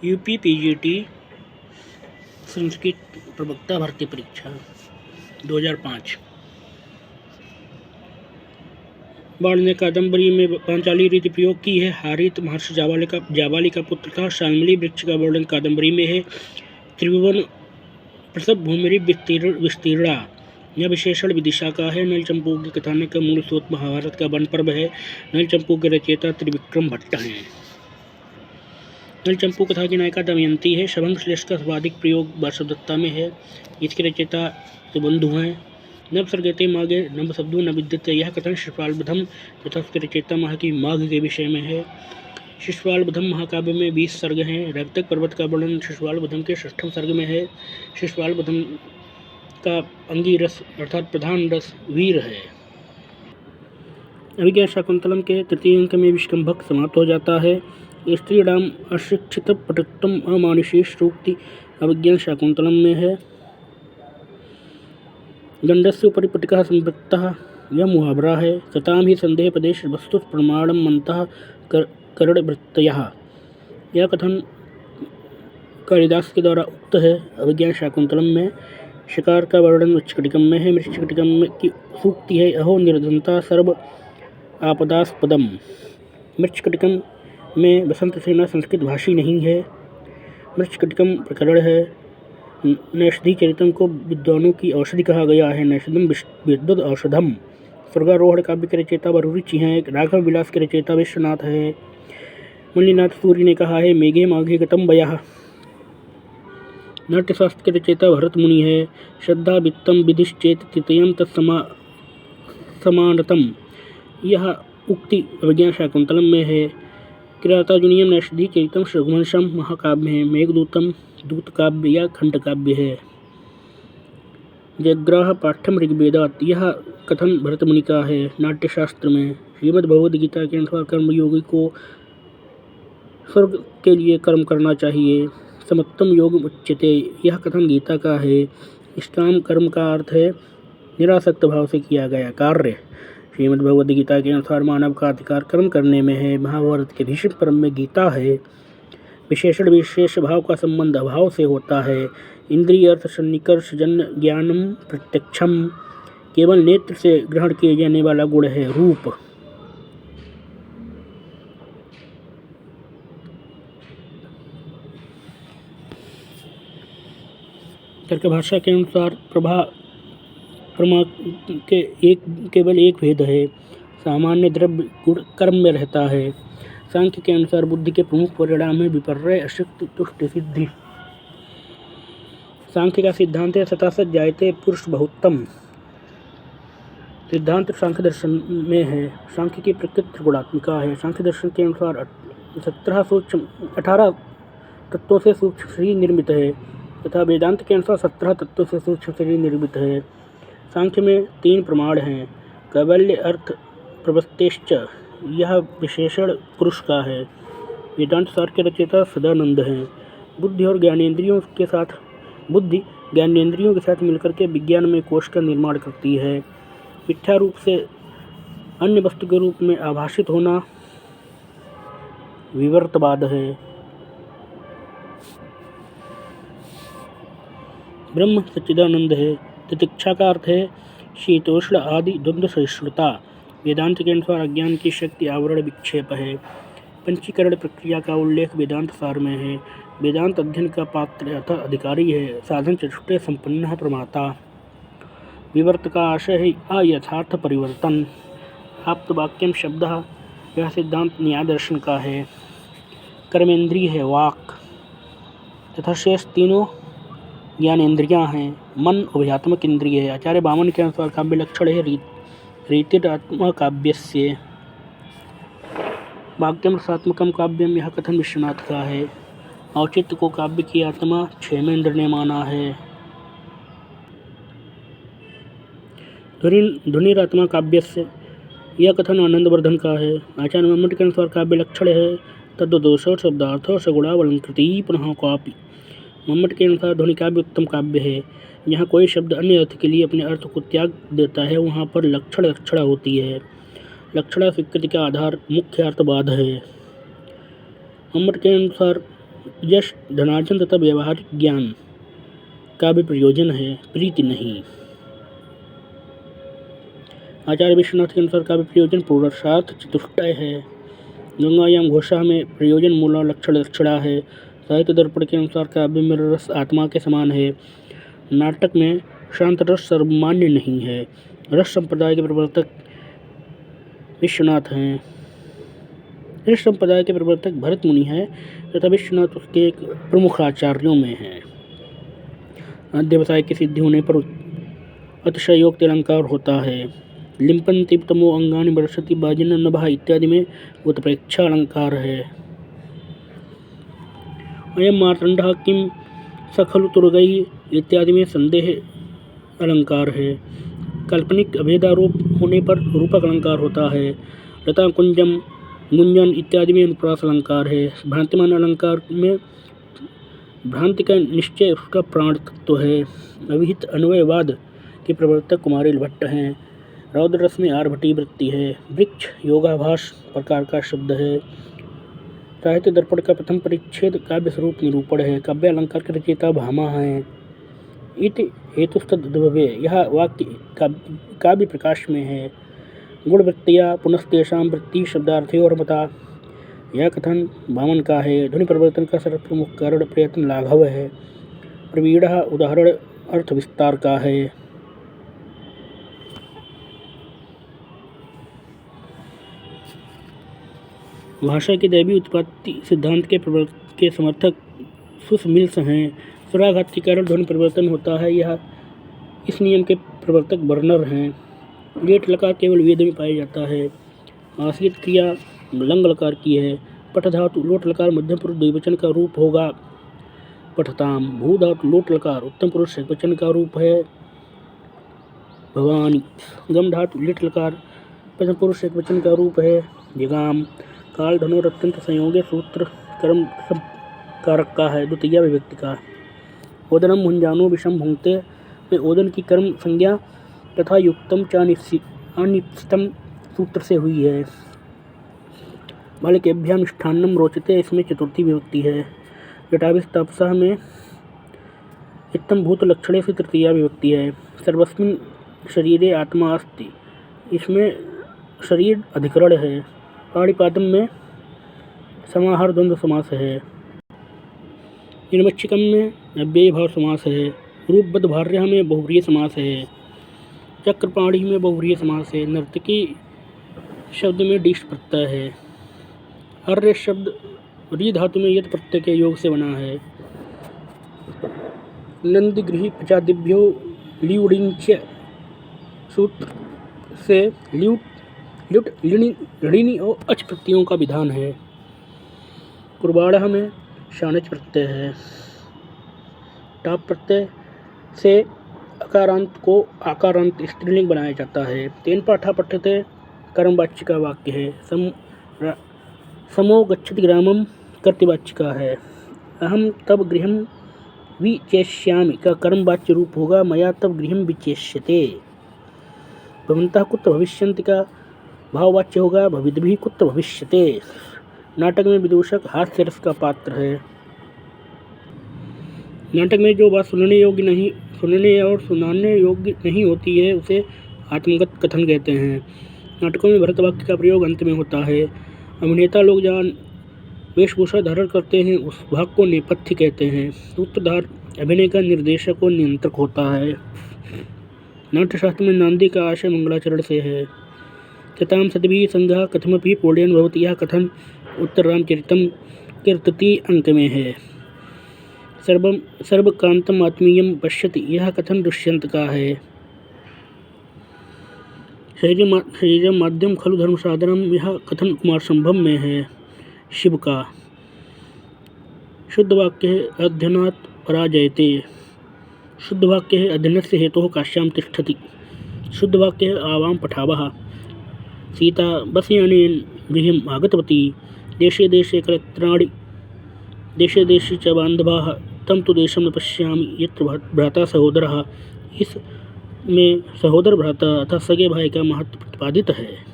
UP PGT Sanskrit प्रवक्ता भर्ती परीक्षा 2005। बाण ने कादम्बरी में पांचाली रीति प्रयोग की है। हारित महर्षि जाबाली का पुत्र था। शाल्मली वृक्ष का वर्णन कादम्बरी में है। त्रिभुवन प्रसव भूमि विस्तीर्णा यह विशेषण विदिशा का है। नल चंपू के कथानक का मूल स्रोत महाभारत का वन पर्व है। नल चंपू के रचयिता त्रिविक्रम भट्ट हैं। नल चंपू कथा की नायिका दमयंती है। शभंग श्लेष का सर्वाधिक प्रयोग वासवदत्ता में है। इसके रचयिता सुबंधु हैं। नव सर्गते मागे नव शब्दों न विद्यते यह कथन शिशुपालवधम तथा उसके रचयिता माह की माघ के विषय में है। शिशुपालवधम महाकाव्य में 20 सर्ग हैं। रक्तक पर्वत का वर्णन शिशुपालवधम के 6वें सर्ग में है। शिशुपालवधम का अंगी रस अर्थात प्रधान रस वीर है। अभिज्ञान शाकुंतलम के तृतीय अंक में विष्कंभक समाप्त हो जाता है। स्त्रीणाम अशिक्षित पटुत्वम अमानुषी श्रोक्ति अभिज्ञान शाकुंतलम में है। दंडस्य उपरि पटिकः संवृत्तः यह मुहावरा है। सताम ही संदेह प्रदेश वस्तु प्रमाणम मंतः करणवृत्तयः यह कथन कालिदास के द्वारा उक्त है। अभिज्ञान शाकुंतलम में शिकार का वर्णन मृच्छकटिकम में है। मृच्छकटिकम की सूक्ति है अहो निर्धनता सर्व आपदास्पदम। मृच्छकटिकम में बसंत सेना संस्कृत भाषी नहीं है। मृच्छकटिकम प्रकरण है। नैषधि चरितम को विद्वानों की औषधि कहा गया है। नैषधम विद्युद औषधम। स्वर्गारोहण काव्य के रचयिता वरुरुचि हैं। राघव विलास के रचयिता विश्वनाथ है। मल्लिनाथ सूरी ने कहा है मेघे माघे गतम वयः। नाट्यशास्त्र के रचयिता भरत मुनि है। श्रद्धा वित्तम विधिश्चेत तृतीयम तत्समानतम यह उक्ति अभिज्ञान शाकुंतलम में है। किरातार्जुनीयम नैषधि चरितम रघुवंशम महाकाव्य है। मेघदूतम दूत काव्य या खंड काव्य है। जयग्राह पाठ्यम ऋग्वेदात यह कथन भरत मुनि का है। नाट्यशास्त्र में श्रीमद् भगवद गीता के अनुसार कर्मयोगी को स्वर्ग के लिए कर्म करना चाहिए। समत्तम योग उच्यते यह कथन गीता का है। निष्काम कर्म का अर्थ है निरासक्त भाव से किया गया कार्य। श्रीमद् भगवद गीता के अनुसार मानव का अधिकार कर्म करने में है। महाभारत के भीष्म पर्व में गीता है। विशेषण विशेष भाव का संबंध अभाव से होता है। इंद्रिय अर्थ सन्निकर्ष जन्य ज्ञानम प्रत्यक्षम केवल नेत्र से ग्रहण किए जाने वाला गुण है रूप। तर्क भाषा के अनुसार प्रमा के केवल एक भेद है। सामान्य द्रव्य गुण कर्म में रहता है। सांख्य के अनुसार बुद्धि के प्रमुख परिणाम है विपर्य अशक्ति तुष्टि सिद्धि। सांख्य का सिद्धांत है सतासत जायते पुरुष बहुत्तम। सिद्धांत सांख्य दर्शन में है। सांख्य की प्रकृति गुणात्मिका है। सांख्य दर्शन के अनुसार 18 तत्वों से सूक्ष्म शरीर निर्मित है तथा वेदांत के अनुसार 17 तत्वों से सूक्ष्म शरीर निर्मित है। सांख्य में 3 प्रमाण हैं। कैवल्य अर्थ प्रवृत्तिश्च यह विशेषण पुरुष का है। वेदांत सार के रचयिता सदानंद हैं। बुद्धि ज्ञानेंद्रियों के साथ मिलकर के विज्ञान में कोश का निर्माण करती है। मिथ्या रूप से अन्य वस्तु के रूप में आभाषित होना विवर्तवाद है। ब्रह्म सच्चिदानंद है। तितिक्षा का अर्थ है शीतोष्ण आदि द्वंद्व सहिष्णुता। वेदांत के अनुसार अज्ञान की शक्ति आवरण विक्षेप है। पंचीकरण प्रक्रिया का उल्लेख वेदांत सार में है। वेदांत अध्ययन का पात्र अथवा अधिकारी है। साधन चतुष्टय संपन्न प्रमाता। विवर्त का आशय है अयथार्थ परिवर्तन। आप्तवाक्यम शब्द यह सिद्धांत न्याय दर्शन का है। कर्मेंद्रिय है वाक तथा शेष तीनों ज्ञानेंद्रियां हैं। मन उभयात्मक इंद्रिय है। आचार्य वामन के अनुसार काव्य लक्षण है रीतिरात्मा काव्यस्य। वाक्यम रसात्मकम काव्यम यह कथन विश्वनाथ का है। औचित्य को काव्य की आत्मा क्षेमेंद्र ने माना है। ध्वनिरात्मा काव्यस्य यह कथन आनंदवर्धन का है। आचार्य मम्मट के अनुसार काव्य लक्षण है तद्दोष शब्दार्थ सगुणावलंकृति पुनः कापि। मम्मट के अनुसार ध्वनि काव्य उत्तम काव्य है। यहाँ कोई शब्द अन्य अर्थ के लिए अपने अर्थ को त्याग देता है वहाँ पर लक्षणा होती है। लक्षणा स्वीकृति का आधार मुख्य अर्थवाद है। मम्मट के अनुसार यश, धनार्जन तथा व्यवहारिक ज्ञान का भी प्रयोजन है, प्रीति नहीं। आचार्य विश्वनाथ के अनुसार काव्य प्रयोजन पुरुषार्थ चतुष्टय है। गंगायाम घोषा में प्रयोजन मूला लक्षण लक्षणा है। साहित्य दर्पण के अनुसार काव्य में रस आत्मा के समान है। नाटक में शांत रस सर्वमान्य नहीं है। रस संप्रदाय के प्रवर्तक विश्वनाथ हैं। रस संप्रदाय के प्रवर्तक भरत मुनि हैं तथा विश्वनाथ उसके एक प्रमुख आचार्यों में हैं। अध्यवसाय की सिद्धि होने पर अतिशयोक्ति अलंकार होता है। लिम्पन्ति तमो अंगानि वर्षति बाजिन नभः इत्यादि में उत्प्रेक्षा अलंकार है। अयम मार्तंडः किम सखलु तुर्गैः इत्यादि में संदेह अलंकार है। काल्पनिक अभेदारोप होने पर रूपक अलंकार होता है। लता कुंजम गुंजन इत्यादि में अनुप्रास अलंकार है। भ्रांतिमान अलंकार में भ्रांति का निश्चय उसका प्राण तत्व है। अविहित अन्वयवाद के प्रवर्तक कुमारिल भट्ट हैं। रौद्र रस में आर्भटी वृत्ति है। वृक्ष योगाभास प्रकार का शब्द है। साहित्य दर्पण का प्रथम परिच्छेद काव्य स्वरूप निरूपण है। काव्य अलंकार के रचयिता भामा हैं। इति हेतुस्तद्भवे यह वाक्य काव्य प्रकाश में है। गुण वृत्तिया पुनस्तेषां वृत्ति शब्दार्थयोर मता यह कथन वामन का है। ध्वनि परिवर्तन का सर्व प्रमुख कारण प्रयत्न लाघव है। प्रवीणः उदाहरण अर्थ विस्तार का है। भाषा के दैवी उत्पत्ति सिद्धांत के समर्थक सुसमिल्स हैं। स्वराघात के कारण ध्वनि परिवर्तन होता है। यह इस नियम के प्रवर्तक बर्नर हैं। लेट लकार केवल वेद में पाया जाता है। आश्रित क्रिया लंग लकार की है। पठ धातु लोट लकार मध्यम पुरुष द्विवचन का रूप होगा पठताम। भू धातु लोट लकार उत्तम पुरुष एकवचन का रूप है भवानी। गम धातु लिट लकार प्रथम पुरुष एकवचन का रूप है जगाम। काल धनोर अत्यंत संयोगे सूत्र कर्म कारक का है द्वितीय विभक्ति का। ओदनम भुंजानो विषम भुंगते में ओदन की कर्म संज्ञा तथा युक्तम च अनिप्सितम सूत्र से हुई है। बालिकेभ्यां मिष्ठान्नम रोचते इसमें चतुर्थी विभक्ति है। जटाभिस्तापसः में इत्थम भूत लक्षणे से तृतीया विभक्ति है। सर्वस्मिन् शरीरे आत्मा अस्ति इसमें शरीर अधिकरण है। पाणिपादम में समाहार द्वंद्व समास है। निर्मच्छिकम में अव्यय भाव समास है। रूपबद्ध भार्य में बहुव्रीहि समास है। चक्रपाणी में बहुव्रीहि समास है। नर्तकी शब्द में डिष्ट प्रत्यय है। अर्य शब्द री धातु में यत प्रत्यय के योग से बना है। नंदिगृही प्रचादिभ्यो ल्युडिंच सूत्र से ल्युट ऋणी और अच प्रत्ययों का विधान है। कुर्बाड़ में शानच प्रत्यय है। टाप प्रत्यय से अकारांत को आकारांत स्त्रीलिंग बनाया जाता है। तेन पाठा पठ्यते कर्मवाच्य का वाक्य है। समो गच्छति ग्रामम कर्तवाच्य का है। अहम तब गृहम विचेष्यामि का कर्मवाच्य रूप होगा मया तब गृहम विचेष्यते। भवन्तः कुत्र भविष्यन्ति का भाववाच्य होगा भविद्भिः कुत्र भविष्यते। नाटक में विदूषक हास्य रस का पात्र है। नाटक में जो बात सुनने और सुनाने योग्य नहीं होती है उसे आत्मगत कथन कहते हैं। नाटकों में भरत वाक्य का प्रयोग अंत में होता है। अभिनेता लोग जहाँ वेशभूषा धारण करते हैं उस भाग को नेपथ्य कहते हैं। सूत्रधार अभिनय का निर्देशक और नियंत्रक होता है। नाट्यशास्त्र में नांदी का आशय मंगलाचरण से है। कथाम सद्भिः संघः कथमपि पौड्यन् भवति यह कथन उत्तर रामचरितम कीर्तति अंक में है। सर्वकांतम आत्मीयम पश्यति यह कथन दुष्यंत का है। शरीर माध्यम खलु धर्म साधनम यह कथन कुमार संभव में है शिव का। शुद्ध वाक्य है अध्ययनात् पराजयते। शुद्ध वाक्य है अध्ययनस्य हेतुः काश्याम तिष्ठति। शुद्ध वाक्य है आवाम पठावः। सीता बसयानेन गृहम् आगतवती। देशे देशे कलत्राणि देशे देशे च बान्धवाः तम तु देशं न पश्यामि यत्र भ्राता सहोदरः। इसमें सहोदर भ्राता अर्थात सगे भाई का महत्व प्रतिपादित है।